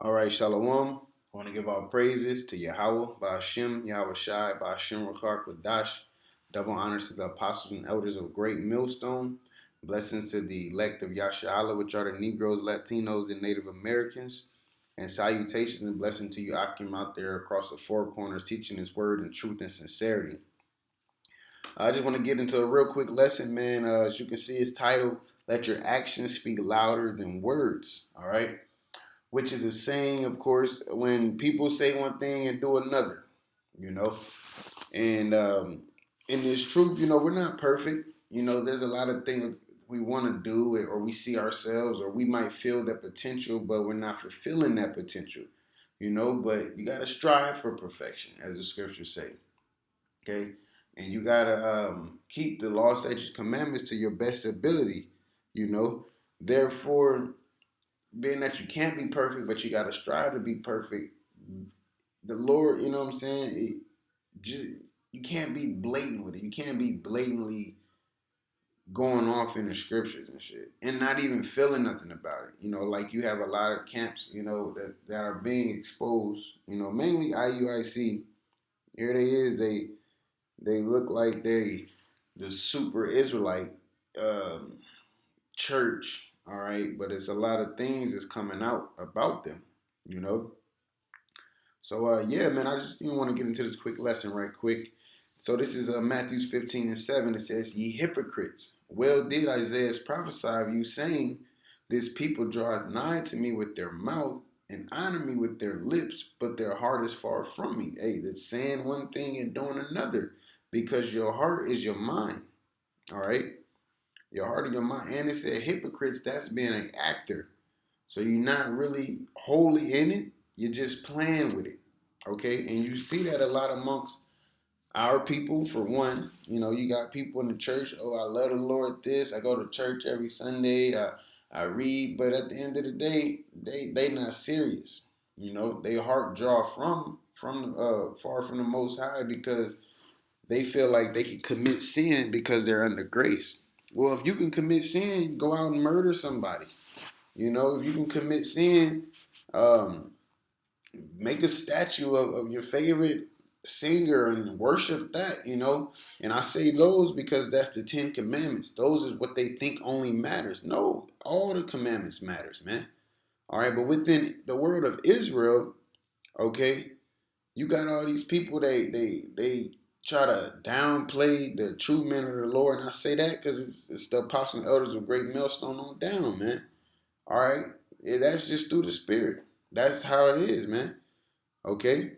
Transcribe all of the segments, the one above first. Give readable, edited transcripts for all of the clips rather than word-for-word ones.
All right, Shalom. I want to give all praises to YAHAWAH, BAHASHAM, YAHAWASHI, BAHASHAM, QADASH. Double honors to the apostles and elders of Great Millstone. Blessings to the elect of Yashala, which are the Negroes, Latinos, and Native Americans. And salutations and blessing to you, Akim, out there across the four corners, teaching His word in truth and sincerity. I just want to get into a real quick lesson, man. As you can see, it's titled, Let Your Actions Speak Louder Than Words. All right, which is a saying, of course, when people say one thing and do another, you know. And in this truth, we're not perfect. There's a lot of things we want to do, or we see ourselves, or we might feel that potential, but we're not fulfilling that potential, But you got to strive for perfection, as the scriptures say, okay? And you got to keep the law, statutes, commandments to your best ability, Therefore, being that you can't be perfect, but you got to strive to be perfect. The Lord, you know what I'm saying? You can't be blatant with it. You can't be blatantly going off in the scriptures and shit, and not even feeling nothing about it. Like you have a lot of camps, that are being exposed. Mainly IUIC. Here they is. They look like the super Israelite church. All right, but it's a lot of things that's coming out about them. You know. So yeah, man, I just want to get into this quick lesson right quick. So this is Matthew 15:7. It says, "Ye hypocrites, well did Isaiah prophesy of you, saying, This people draweth nigh to me with their mouth, and honor me with their lips, but their heart is far from me." Hey, that's saying one thing and doing another, because your heart is your mind. All right, your heart is your mind. And it said hypocrites. That's being an actor. So you're not really wholly in it. You're just playing with it. Okay, and you see that a lot amongst our people. For one, you got people in the church. Oh, I love the Lord. This, I go to church every Sunday. I read, but at the end of the day, they not serious. They heart draw from far from the Most High, because they feel like they can commit sin because they're under grace. Well, if you can commit sin, go out and murder somebody. If you can commit sin, um, make a statue of your favorite singer and worship that. And I say those because that's the 10 commandments. Those is what they think only matters. No, all the commandments matters, man. All right, but within the world of Israel, okay, you got all these people, they try to downplay the true men of the Lord. And I say that because it's the apostles and elders of Great Millstone on down, man. All right, yeah, that's just through the Spirit. That's how it is, man. Okay,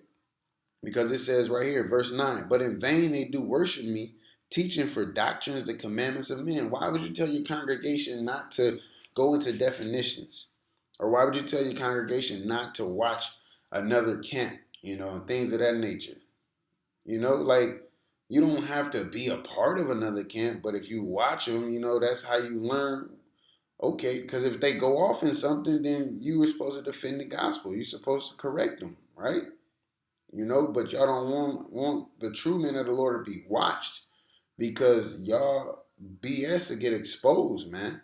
because it says right here, verse 9, "But in vain they do worship me, teaching for doctrines the commandments of men." Why would you tell your congregation not to go into definitions? Or why would you tell your congregation not to watch another camp, and things of that nature? Like, you don't have to be a part of another camp, but if you watch them, that's how you learn. Okay, because if they go off in something, then you were supposed to defend the gospel. You're supposed to correct them, right? But y'all don't want the true men of the Lord to be watched, because y'all BS will get exposed, man.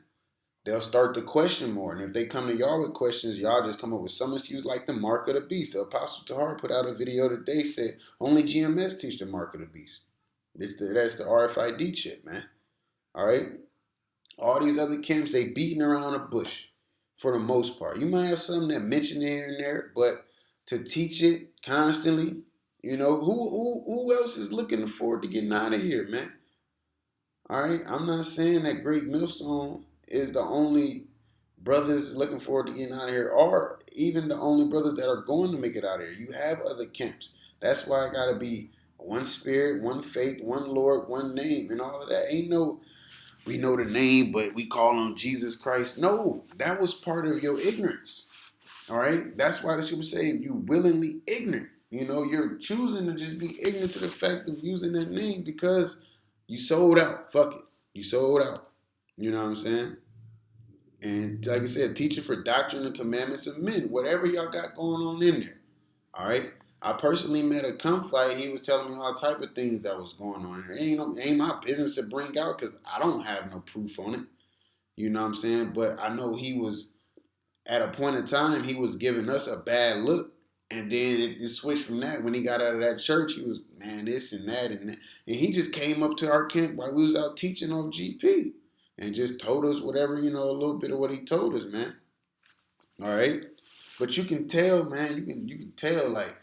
They'll start to question more. And if they come to y'all with questions, y'all just come up with some excuse like the mark of the beast. The Apostle Tahar put out a video today, said only GMS teach the mark of the beast. That's the RFID chip, man. All right? All these other camps, they beating around the bush for the most part. You might have some that mention it here and there, but to teach it constantly, who else is looking forward to getting out of here, man? All right, I'm not saying that Great Millstone is the only brothers looking forward to getting out of here, or even the only brothers that are going to make it out of here. You have other camps. That's why I gotta be one spirit, one faith, one Lord, one name, and all of that. Ain't no we know the name, but we call him Jesus Christ. No, that was part of your ignorance. All right, that's why the scripture say you willingly ignorant. You're choosing to just be ignorant to the fact of using that name because you sold out. Fuck it, you sold out. You know what I'm saying? And like I said, teaching for doctrine and commandments of men, whatever y'all got going on in there. All right. I personally met a fight. He was telling me all type of things that was going on here. Ain't my business to bring out because I don't have no proof on it. You know what I'm saying? But I know he was at a point in time, he was giving us a bad look. And then it switched from that. When he got out of that church, he was, man, this and that and that. And he just came up to our camp while we was out teaching on GP and just told us whatever, you know, a little bit of what he told us, man. All right. But you can tell, man, you can tell, like,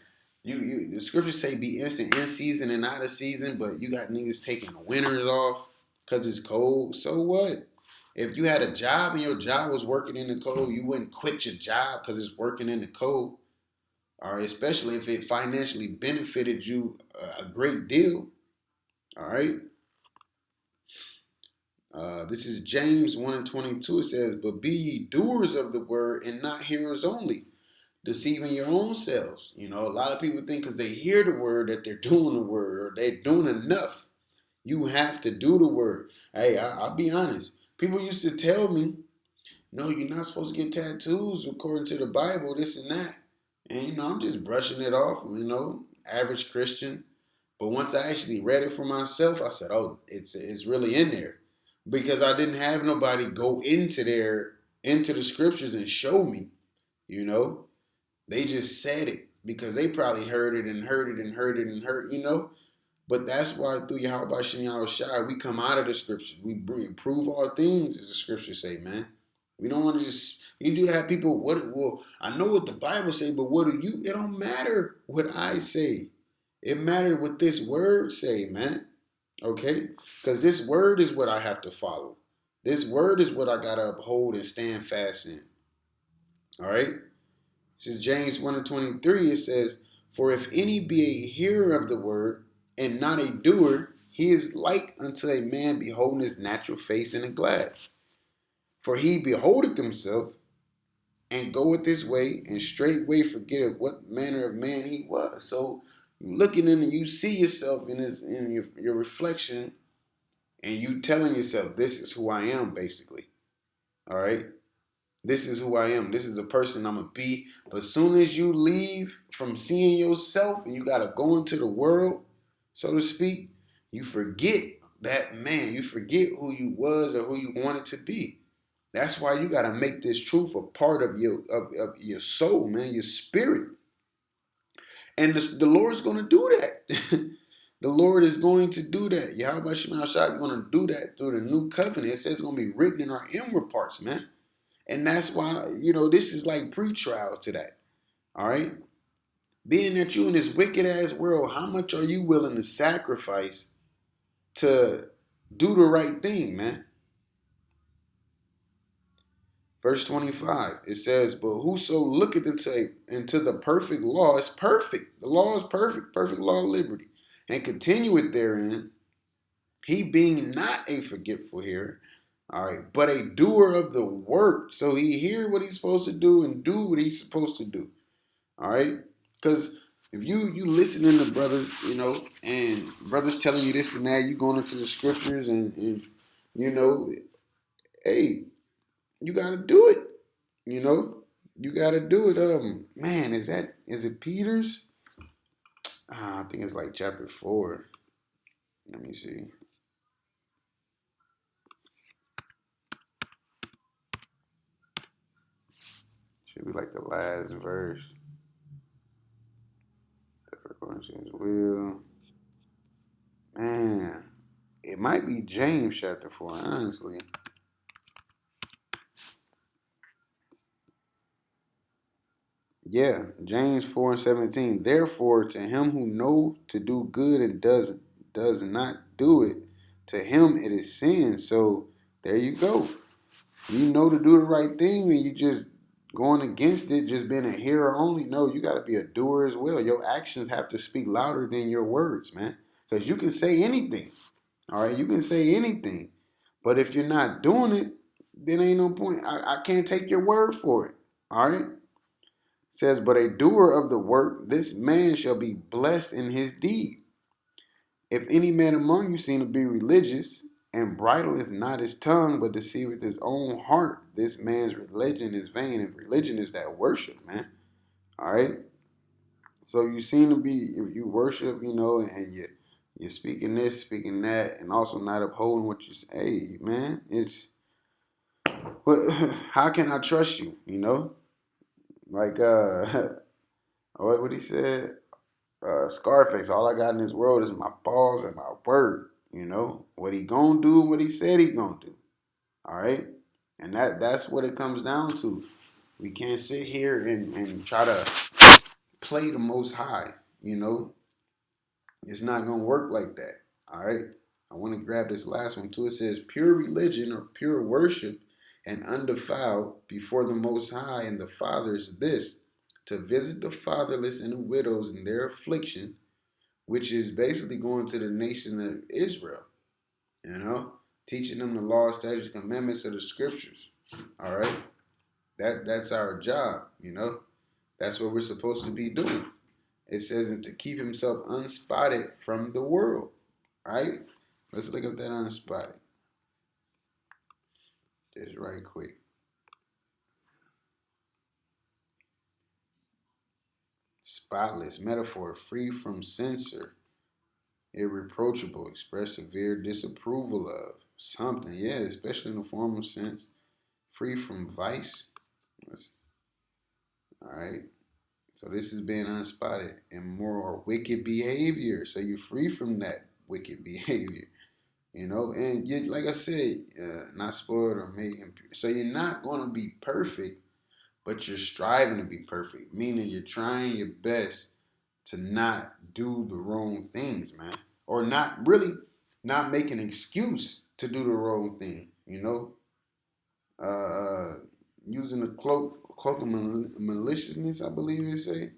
the scriptures say be instant in season and out of season, but you got niggas taking the winters off because it's cold. So what? If you had a job and your job was working in the cold, you wouldn't quit your job because it's working in the cold. All right, especially if it financially benefited you a great deal. All right. This is James 1 and 22. It says, but be ye doers of the word and not hearers only, deceiving your own selves. You know, a lot of people think because they hear the word that they're doing the word or they're doing enough. You have to do the word. Hey, I'll be honest. People used to tell me, no, you're not supposed to get tattoos according to the Bible, this and that. And, you know, I'm just brushing it off, you know, average Christian. But once I actually read it for myself, I said, oh, it's really in there. Because I didn't have nobody go into the scriptures and show me, you know. They just said it because they probably heard it and heard it and heard it and heard, you know. But that's why through YAHAWASHI and YAHAWASHI, we come out of the scriptures. We prove all things, as the scriptures say, man. We don't want to just, you do have people, well, I know what the Bible say, but what do you, it don't matter what I say. It matters what this word say, man. Okay? Because this word is what I have to follow. This word is what I got to uphold and stand fast in. All right? This is James 1 and 23. It says, for if any be a hearer of the word and not a doer, he is like unto a man beholding his natural face in a glass. For he beholdeth himself and goeth his way, and straightway forgetteth what manner of man he was. So you looking in and you see yourself in your reflection, and you telling yourself, this is who I am, basically. All right? This is who I am. This is the person I'm going to be. But as soon as you leave from seeing yourself and you got to go into the world, so to speak, you forget that man. You forget who you was or who you wanted to be. That's why you got to make this truth a part of your soul, man, your spirit. And the Lord's going to do that. The Lord is going to do that. YAHAWASHI is going to do that through the new covenant. It says it's going to be written in our inward parts, man. And that's why, you know, this is like pre-trial to that. All right? Being that you in this wicked-ass world, how much are you willing to sacrifice to do the right thing, man? Verse 25, it says, but whoso looketh into the perfect law is perfect. The law is perfect, perfect law of liberty. And continueth therein, he being not a forgetful hearer, all right, but a doer of the work. So he hear what he's supposed to do and do what he's supposed to do. All right? Because if you listening to brothers, you know, and brothers telling you this and that, you going into the scriptures and you know, hey, you got to do it. You know, you got to do it. Man, is it Peter's? I think it's like chapter 4. Let me see. Should be like the last verse. According to his will. Man, it might be James chapter 4, honestly. Yeah, James 4 and 17. Therefore, to him who know to do good and does not do it, to him it is sin. So there you go. You know to do the right thing and you just going against it, just being a hearer only. No, you got to be a doer as well. Your actions have to speak louder than your words, man. Because you can say anything. All right, you can say anything. But if you're not doing it, then ain't no point. I can't take your word for it. All right? It says, but a doer of the work, this man shall be blessed in his deed. If any man among you seem to be religious, and bridleth not his tongue, but deceiveth his own heart, this man's religion is vain. And religion is that worship, man. All right? So you seem to be, if you worship, you know, and you're speaking this, speaking that, and also not upholding what you say, man, What, how can I trust you? You know, like what he said, Scarface. All I got in this world is my balls and my word. You know what he gonna do, what he said he gonna do. All right, and that's what it comes down to. We can't sit here and try to play the Most High. You know, it's not gonna work like that. All right. I want to grab this last one too. It says pure religion or pure worship and undefiled before the Most High and the Father is this: to visit the fatherless and the widows in their affliction, which is basically going to the nation of Israel. You know, teaching them the law, statutes, commandments of the scriptures. All right. That's our job. You know, that's what we're supposed to be doing. It says to keep himself unspotted from the world. Right? Let's look up that unspotted. Just right quick. Spotless, metaphor, free from censor, irreproachable, express severe disapproval of something. Yeah, especially in the formal sense. Free from vice. All right. So this is being unspotted, immoral or wicked behavior. So you're free from that wicked behavior. You know, and you, like I said, not spoiled or made impure. So you're not going to be perfect, but you're striving to be perfect, meaning you're trying your best to not do the wrong things, man, or not really not make an excuse to do the wrong thing. You know, uh, using a cloak of maliciousness, I believe you say.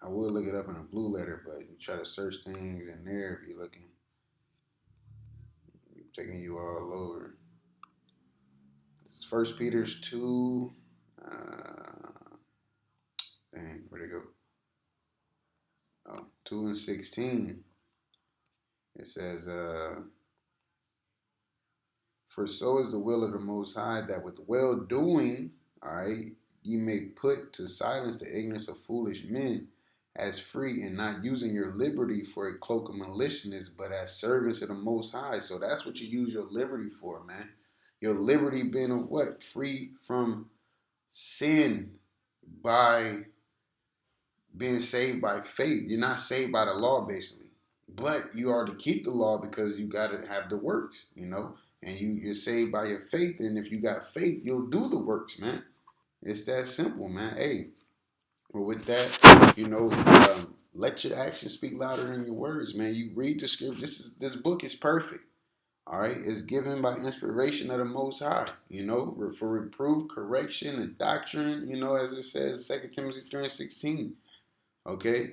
I would look it up in a blue letter, but you try to search things in there if you're looking, taking you all over. It's First Peter's 2. Dang, where'd it go? Oh, 2 and 16. It says, for so is the will of the Most High that with well doing, all right, ye may put to silence the ignorance of foolish men as free and not using your liberty for a cloak of maliciousness, but as servants of the Most High. So that's what you use your liberty for, man. Your liberty being of what? Free from sin by being saved by faith. You're not saved by the law, basically. But you are to keep the law because you got to have the works, you know? And you're saved by your faith. And if you got faith, you'll do the works, man. It's that simple, man. Hey, well, with that, you know, let your actions speak louder than your words, man. You read the script. This book is perfect. All right, it's given by inspiration of the Most High. You know, for reproof, correction, and doctrine. You know, as it says, 2 Timothy 3:16. Okay,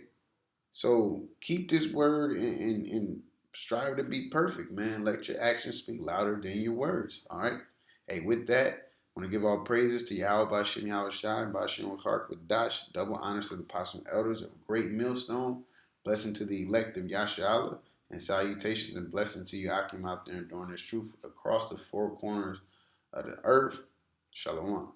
so keep this word and strive to be perfect, man. Let your actions speak louder than your words. All right. Hey, with that, I want to give all praises to YAHAWAH, BAHASHAM, YAHAWASHI, BAHASHAM, QADASH, double honors to the apostle and elders of great millstone, blessing to the elect of Yasharallah, and salutations and blessing to you, Akim, out there enduring this truth across the four corners of the earth. Shalom.